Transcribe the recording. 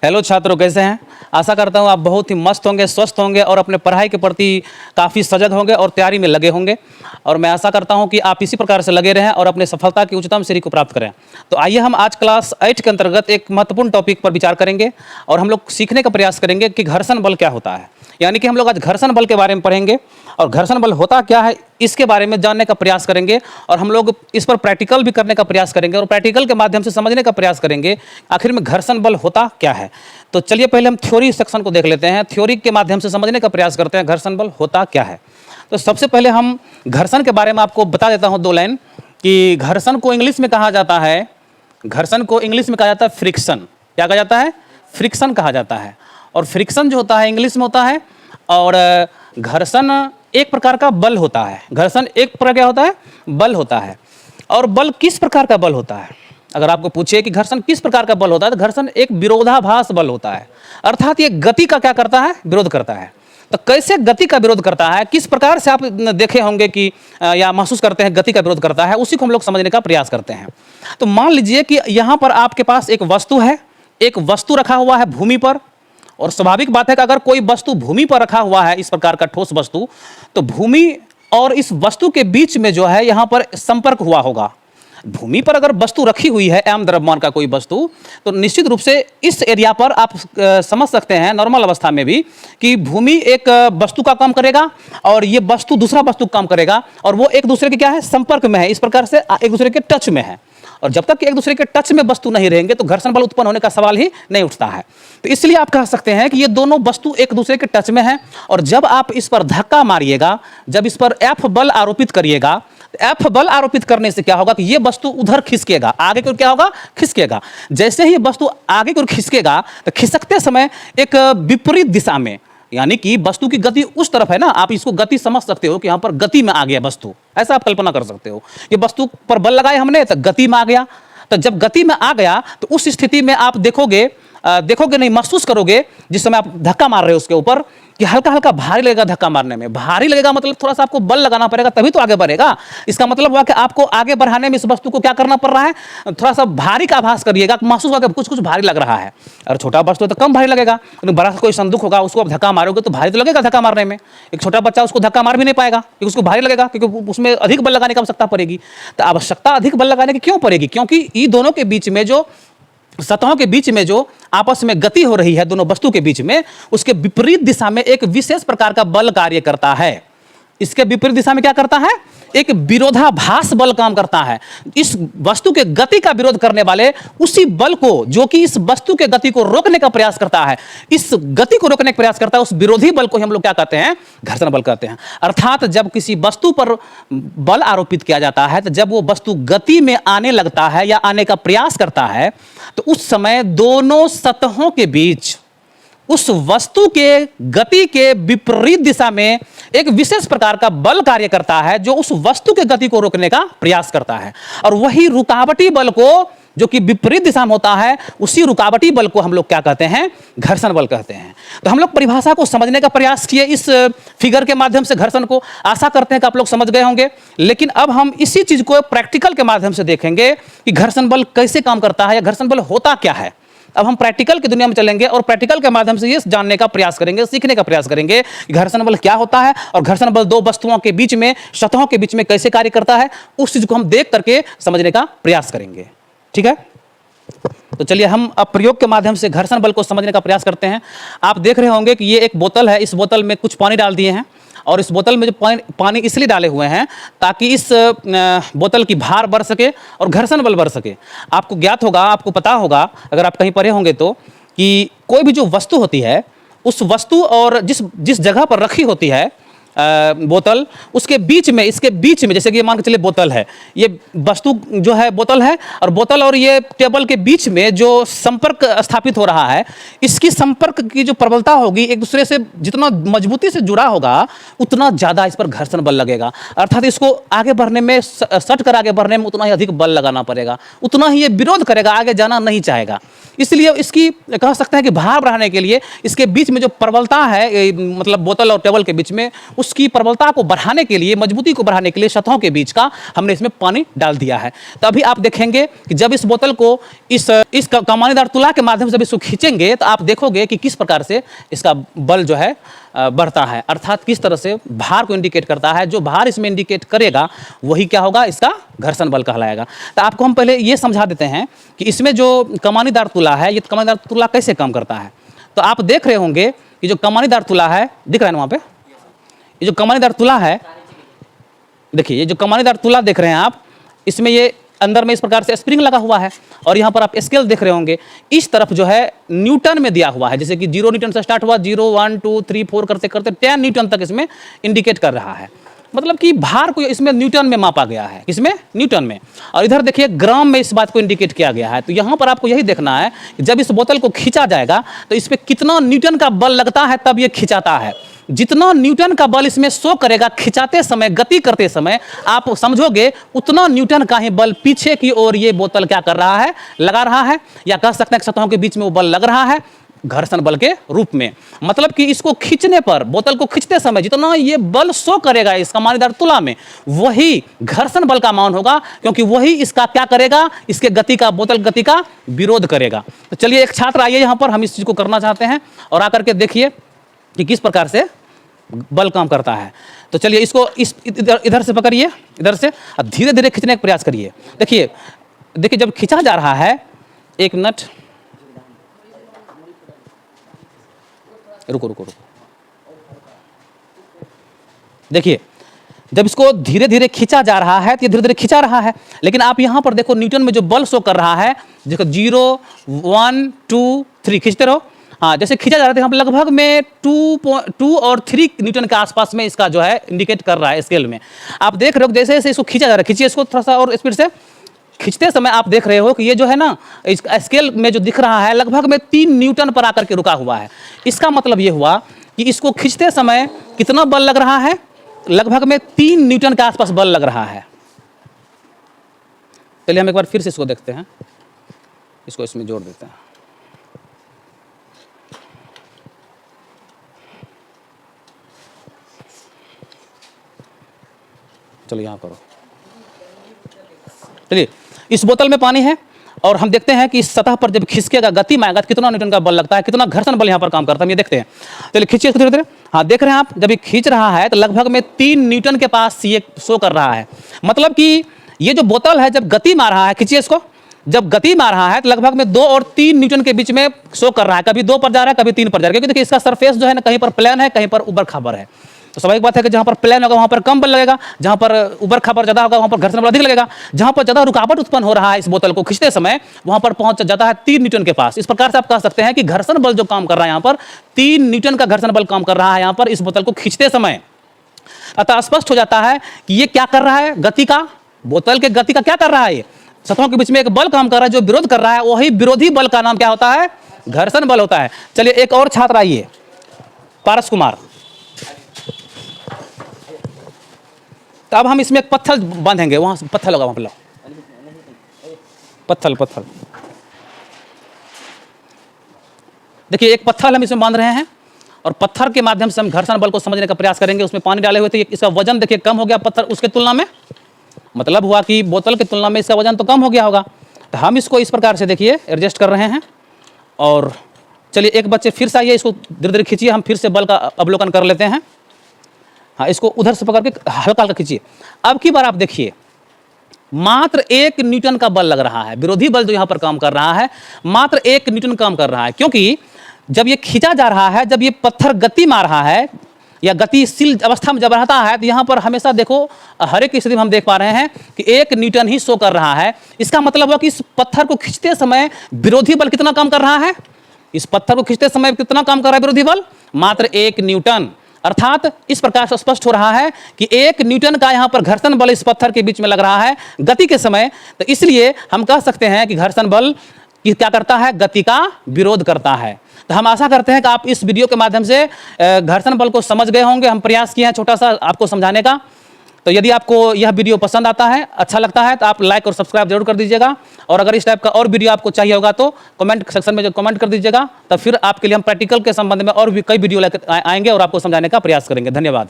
Hello छात्रों, कैसे हैं? आशा करता हूं आप बहुत ही मस्त होंगे, स्वस्थ होंगे और अपने पढ़ाई के प्रति काफ़ी सजग होंगे और तैयारी में लगे होंगे। और मैं आशा करता हूं कि आप इसी प्रकार से लगे रहें और अपने सफलता की उच्चतम सीढ़ी को प्राप्त करें। तो आइए हम आज क्लास 8 के अंतर्गत एक महत्वपूर्ण टॉपिक पर विचार करेंगे और हम लोग सीखने का प्रयास करेंगे कि घर्षण बल क्या होता है। यानी कि हम लोग आज घर्षण बल के बारे में पढ़ेंगे और घर्षण बल होता क्या है इसके बारे में जानने का प्रयास करेंगे और हम लोग इस पर प्रैक्टिकल भी करने का प्रयास करेंगे और प्रैक्टिकल के माध्यम से समझने का प्रयास करेंगे आखिर में घर्षण बल होता क्या है। तो चलिए पहले हम थ्योरी सेक्शन को देख लेते हैं, थ्योरी के माध्यम से समझने का प्रयास करते हैं घर्षण बल होता क्या है। तो सबसे पहले हम घर्षण के बारे में आपको बता देता हूँ 2 लाइन कि घर्षण को इंग्लिश में कहा जाता है, घर्षण को इंग्लिश में कहा जाता है फ्रिक्शन। क्या कहा जाता है? फ्रिक्शन कहा जाता है। और फ्रिक्शन जो होता है इंग्लिश में होता है और घर्षण एक प्रकार का बल होता है। घर्षण एक प्रकार क्या होता है? बल होता है। और बल किस प्रकार का बल होता है? अगर आपको पूछे कि घर्षण किस प्रकार का बल होता है तो घर्षण एक विरोधाभास बल होता है, अर्थात ये गति का क्या करता है? विरोध करता है। तो कैसे गति का विरोध करता है, किस प्रकार से आप देखे होंगे कि या महसूस करते हैं गति का विरोध करता है, उसी को हम लोग समझने का प्रयास करते हैं। तो मान लीजिए कि यहाँ पर आपके पास एक वस्तु है, एक वस्तु रखा हुआ है भूमि पर। और स्वाभाविक बात है कि अगर कोई वस्तु भूमि पर रखा हुआ है, इस प्रकार का ठोस वस्तु, तो भूमि और इस वस्तु के बीच में जो है यहाँ पर संपर्क हुआ होगा। भूमि पर अगर वस्तु रखी हुई है एम द्रव्यमान का कोई वस्तु, तो निश्चित रूप से इस एरिया पर आप समझ सकते हैं नॉर्मल अवस्था में भी कि भूमि एक वस्तु का काम करेगा और ये वस्तु दूसरा वस्तु का काम करेगा और वो एक दूसरे के क्या है? संपर्क में है, इस प्रकार से एक दूसरे के टच में है। और जब तक एक दूसरे के टच में वस्तु नहीं रहेंगे तो घर्षण बल उत्पन्न होने का सवाल ही नहीं उठता है। तो इसलिए आप कह सकते हैं कि ये दोनों वस्तु एक दूसरे के टच में हैं और जब आप इस पर धक्का मारिएगा, जब इस पर F बल आरोपित करिएगा, तो F बल आरोपित करने से क्या होगा कि ये वस्तु उधर खिसकेगा, आगे की ओर क्या होगा? खिसकेगा। जैसे ही वस्तु आगे की ओर खिसकेगा तो खिसकते समय एक विपरीत दिशा में, यानी कि वस्तु की गति उस तरफ है ना, आप इसको गति समझ सकते हो कि यहाँ पर गति में आ गया वस्तु, ऐसा आप कल्पना कर सकते हो। ये वस्तु पर बल लगाए हमने तो गति में आ गया। तो जब गति में आ गया तो उस स्थिति में आप देखोगे नहीं, महसूस करोगे जिस समय आप धक्का मार रहे हो उसके ऊपर कि हल्का हल्का भारी लगेगा। धक्का मारने में भारी लगेगा मतलब थोड़ा सा आपको बल लगाना पड़ेगा तभी तो आगे बढ़ेगा। इसका मतलब हुआ कि आपको आगे बढ़ाने में इस वस्तु को क्या करना पड़ रहा है? थोड़ा सा भारी का आभास करिएगा, महसूस होगा कि कुछ कुछ भारी लग रहा है। और छोटा वस्तु तो कम भारी लगेगा, लेकिन बड़ा कोई संदूक होगा उसको आप धक्का मारोगे तो भारी तो लगेगा धक्का मारने में। एक छोटा बच्चा उसको धक्का मार भी नहीं पाएगा क्योंकि उसको भारी लगेगा, क्योंकि उसमें अधिक बल लगाने की आवश्यकता पड़ेगी। तो आवश्यकता अधिक बल लगाने की क्यों पड़ेगी? क्योंकि इन दोनों के बीच में जो सतहों के बीच में जो आपस में गति हो रही है दोनों वस्तु के बीच में, उसके विपरीत दिशा में एक विशेष प्रकार का बल कार्य करता है। इसके विपरीत दिशा में क्या करता है? एक विरोधाभास बल काम करता है। इस वस्तु के गति का विरोध करने वाले उसी बल को जो कि इस वस्तु के गति को रोकने का प्रयास करता है, इस गति को रोकने का प्रयास करता है, उस विरोधी बल को हम लोग क्या कहते हैं? घर्षण बल कहते हैं। अर्थात जब किसी वस्तु पर बल आरोपित किया जाता है तो जब वो वस्तु गति में आने लगता है या आने का प्रयास करता है तो उस समय दोनों सतहों के बीच उस वस्तु के गति के विपरीत दिशा में एक विशेष प्रकार का बल कार्य करता है जो उस वस्तु के गति को रोकने का प्रयास करता है। और वही रुकावटी बल को जो कि विपरीत दिशा में होता है, उसी रुकावटी बल को हम लोग क्या कहते हैं? घर्षण बल कहते हैं। तो हम लोग परिभाषा को समझने का प्रयास किए इस फिगर के माध्यम से घर्षण को। आशा करते हैं कि आप लोग समझ गए होंगे। लेकिन अब हम इसी चीज को प्रैक्टिकल के माध्यम से देखेंगे कि घर्षण बल कैसे काम करता है या घर्षण बल होता क्या है। अब हम प्रैक्टिकल की दुनिया में चलेंगे और प्रैक्टिकल के माध्यम से ये जानने का प्रयास करेंगे, सीखने का प्रयास करेंगे कि घर्षण बल क्या होता है और घर्षण बल दो वस्तुओं के बीच में, सतहों के बीच में कैसे कार्य करता है, उस चीज को हम देख करके समझने का प्रयास करेंगे। ठीक है, तो चलिए हम अब प्रयोग के माध्यम से घर्षण बल को समझने का प्रयास करते हैं। आप देख रहे होंगे कि ये एक बोतल है, इस बोतल में कुछ पानी डाल दिए हैं और इस बोतल में जो पानी इसलिए डाले हुए हैं ताकि इस बोतल की भार बढ़ सके और घर्षण बल बढ़ सके। आपको ज्ञात होगा, आपको पता होगा अगर आप कहीं पढ़े होंगे तो, कि कोई भी जो वस्तु होती है उस वस्तु और जिस जगह पर रखी होती है बोतल, उसके बीच में, इसके बीच में, जैसे कि मान के चलिए बोतल है, ये वस्तु जो है बोतल है और बोतल और ये टेबल के बीच में जो संपर्क स्थापित हो रहा है, इसकी संपर्क की जो प्रबलता होगी एक दूसरे से जितना मजबूती से जुड़ा होगा उतना ज़्यादा इस पर घर्षण बल लगेगा। अर्थात इसको आगे बढ़ने में, सट कर आगे बढ़ने में उतना ही अधिक बल लगाना पड़ेगा, उतना ही ये विरोध करेगा, आगे जाना नहीं चाहेगा। इसलिए इसकी कह सकते हैं कि भार बढ़ाने के लिए इसके बीच में जो प्रबलता है, मतलब बोतल और टेबल के बीच में, उस उसकी प्रबलता को बढ़ाने के लिए, मजबूती को बढ़ाने के लिए सतहों के बीच का हमने इसमें पानी डाल दिया है। तो अभी आप देखेंगे कि जब इस बोतल को इस कमानीदार तुला के माध्यम से जब इसको खींचेंगे तो आप देखोगे कि किस प्रकार से इसका बल जो है बढ़ता है, अर्थात किस तरह से भार को इंडिकेट करता है। जो भार इसमें इंडिकेट करेगा वही क्या होगा, इसका घर्षण बल कहलाएगा। तो आपको हम पहले ये समझा देते हैं कि इसमें जो कमानीदार तुला है, ये कमानीदार तुला कैसे काम करता है। तो आप देख रहे होंगे कि जो कमानीदार तुला है, दिख रहा है ना वहाँ पे, ये जो कमानीदार तुला है, देखिए ये जो कमानीदार तुला देख रहे हैं आप, इसमें ये अंदर में इस प्रकार से स्प्रिंग लगा हुआ है और यहाँ पर आप स्केल देख रहे होंगे, इस तरफ जो है न्यूटन में दिया हुआ है। जैसे कि 0 न्यूटन से स्टार्ट हुआ, 0 1 2 3 4 करते करते 10 न्यूटन तक इसमें इंडिकेट कर रहा है। मतलब कि भार को इसमें न्यूटन में मापा गया है, इसमें न्यूटन में। और इधर देखिए ग्राम में इस बात को इंडिकेट किया गया है। तो यहाँ पर आपको यही देखना है कि जब इस बोतल को खींचा जाएगा तो इस पर कितना न्यूटन का बल लगता है, तब ये खिंचाता है। जितना न्यूटन का बल इसमें शो करेगा खिंचाते समय, गति करते समय, आप समझोगे उतना न्यूटन का ही बल पीछे की ओर ये बोतल क्या कर रहा है, लगा रहा है, या कह सकते हैं सतहों के बीच में वो बल लग रहा है घर्षण बल के रूप में। मतलब कि इसको खींचने पर, बोतल को खींचते समय जितना ये बल शो करेगा इस कमानीदार तुला में, वही घर्षण बल का मान होगा, क्योंकि वही इसका क्या करेगा, इसके गति का, बोतल गति का विरोध करेगा। तो चलिए एक छात्र आइए यहाँ पर, हम इस चीज को करना चाहते हैं और आकर के देखिए कि किस प्रकार से बल काम करता है। तो चलिए इसको इस इधर से पकड़िए, इधर से धीरे धीरे खींचने का प्रयास करिए। देखिए देखिए जब खींचा जा रहा है, एक मिनट रुको रुको रुको, देखिए जब इसको धीरे धीरे खींचा जा रहा है तो ये धीरे धीरे खींचा रहा है, लेकिन आप यहां पर देखो न्यूटन में जो बल शो कर रहा है, देखो 0 1 2 3 खींचते रहो। हाँ, जैसे खींचा जा रहा है यहाँ पर लगभग में 2 और 3 न्यूटन के आसपास में इसका जो है इंडिकेट कर रहा है स्केल में। आप देख रहे हो जैसे जैसे इसको खींचा जा रहा है, खींचिए इसको थोड़ा सा और स्पीड से। खींचते समय आप देख रहे हो कि ये जो है ना, इस स्केल में जो दिख रहा है लगभग में 3 न्यूटन पर आकर के रुका हुआ है। इसका मतलब ये हुआ कि इसको खींचते समय कितना बल लग रहा है, लगभग में 3 न्यूटन के आसपास बल लग रहा है। चलिए हम एक बार फिर से इसको देखते हैं, इसको इसमें जोड़ देते हैं। चलिए यहाँ करो। चलिए इस बोतल में पानी है और हम देखते हैं कि इस सतह पर जब खिसकेगा, गति में आएगा, कितना न्यूटन का बल लगता है, कितना घर्षण बल यहाँ पर काम करता है, हम ये देखते हैं। चलिए खींचिए धीरे धीरे। हाँ, देख रहे हैं आप, जब ये खींच रहा है तो लगभग में 3 न्यूटन के पास ये शो कर रहा है। मतलब कि ये जो बोतल है जब गति मार रहा है, खींचिए इसको, जब गति मार रहा है तो लगभग में 2 और 3 न्यूटन के बीच में शो कर रहा है। कभी 2 पर जा रहा है, कभी 3 पर जा रहा है, क्योंकि देखिए इसका सरफेस जो है ना, कहीं पर प्लेन है, कहीं पर ऊबड़ खाबड़ है। तो स्वाभाविक बात है कि जहां पर प्लेन होगा वहां पर कम बल लगेगा, जहां पर ऊबड़ खाबड़ ज्यादा होगा वहां पर घर्षण बल अधिक लगेगा। जहां पर ज्यादा रुकावट उत्पन्न हो रहा है इस बोतल को खींचते समय, वहां पर पहुंच जाता है 3 न्यूटन के पास। इस प्रकार से आप कह सकते हैं कि घर्षण बल जो काम कर रहा है यहाँ पर, 3 न्यूटन का घर्षण बल काम कर रहा है यहाँ पर इस बोतल को खींचते समय। अतः स्पष्ट हो जाता है कि ये क्या कर रहा है, गति का, बोतल के गति का क्या कर रहा है, ये सतहों के बीच में एक बल काम कर रहा है जो विरोध कर रहा है, वही विरोधी बल का नाम क्या होता है, घर्षण बल होता है। चलिए एक और छात्र आइए, पारस कुमार। तो अब हम इसमें एक पत्थर बांधेंगे, वहां से पत्थर लगा, वहां पर पत्थर। देखिए एक पत्थर हम इसमें बांध रहे हैं और पत्थर के माध्यम से हम घर्षण बल को समझने का प्रयास करेंगे। उसमें पानी डाले हुए थे, इसका वजन देखिए कम हो गया पत्थर उसके तुलना में, मतलब हुआ कि बोतल की तुलना में इसका वजन तो कम हो गया होगा। तो हम इसको इस प्रकार से देखिए एडजस्ट कर रहे हैं। और चलिए एक बच्चे फिर से आइए, इसको धीरे धीरे खींचिए, हम फिर से बल का अवलोकन कर लेते हैं। हाँ, इसको उधर से पकड़ के हल्का हल्का खींचिए। अब की बार आप देखिए मात्र 1 न्यूटन का बल लग रहा है, विरोधी बल जो यहाँ पर काम कर रहा है मात्र 1 न्यूटन काम कर रहा है। क्योंकि जब ये खींचा जा रहा है, जब ये पत्थर गति मार रहा है या गतिशील अवस्था में जब रहता है, तो यहाँ पर हमेशा देखो हर एक स्थिति में हम देख पा रहे हैं कि 1 न्यूटन ही शो कर रहा है। इसका मतलब हुआ कि इस पत्थर को खींचते समय विरोधी बल कितना काम कर रहा है, इस पत्थर को खींचते समय कितना काम कर रहा है विरोधी बल, मात्र 1 न्यूटन। अर्थात इस प्रकार से स्पष्ट हो रहा है कि 1 न्यूटन का यहाँ पर घर्षण बल इस पत्थर के बीच में लग रहा है गति के समय। तो इसलिए हम कह सकते हैं कि घर्षण बल क्या करता है, गति का विरोध करता है। तो हम आशा करते हैं कि आप इस वीडियो के माध्यम से घर्षण बल को समझ गए होंगे। हम प्रयास किए हैं छोटा सा आपको समझाने का। तो यदि आपको यह वीडियो पसंद आता है, अच्छा लगता है, तो आप लाइक और सब्सक्राइब जरूर कर दीजिएगा। और अगर इस टाइप का और वीडियो आपको चाहिए होगा तो कमेंट सेक्शन में जो कमेंट कर दीजिएगा, तब फिर आपके लिए हम प्रैक्टिकल के संबंध में और भी कई वीडियो लेकर आएंगे और आपको समझाने का प्रयास करेंगे। धन्यवाद।